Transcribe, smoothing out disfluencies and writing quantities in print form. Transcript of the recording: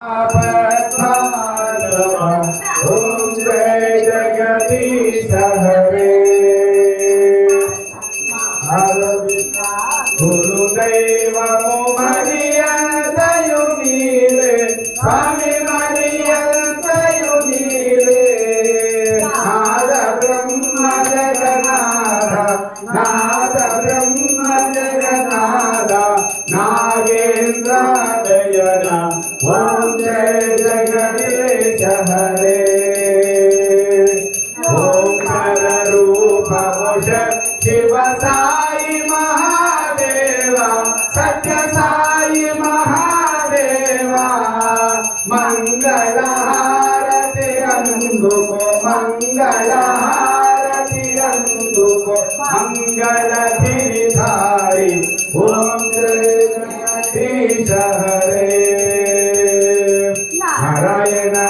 ओम जय जगदीश हरे गुरुदेव मरियंतयुनीले स्वामी मरियंतयुनीले नाद ब्रह्म जगन्नाथ नाद ब्रह्म जगन्नाथ नागेंद्र दयना ओम जय जगदीश हरे ओंकार रूप शिव साई महादेवा सत्य साई महादेवा मंगल हारति अंधुको मंगल हारति अंधुको मंगल गिरिधारी ओम जय जगदीश हरे नारायण।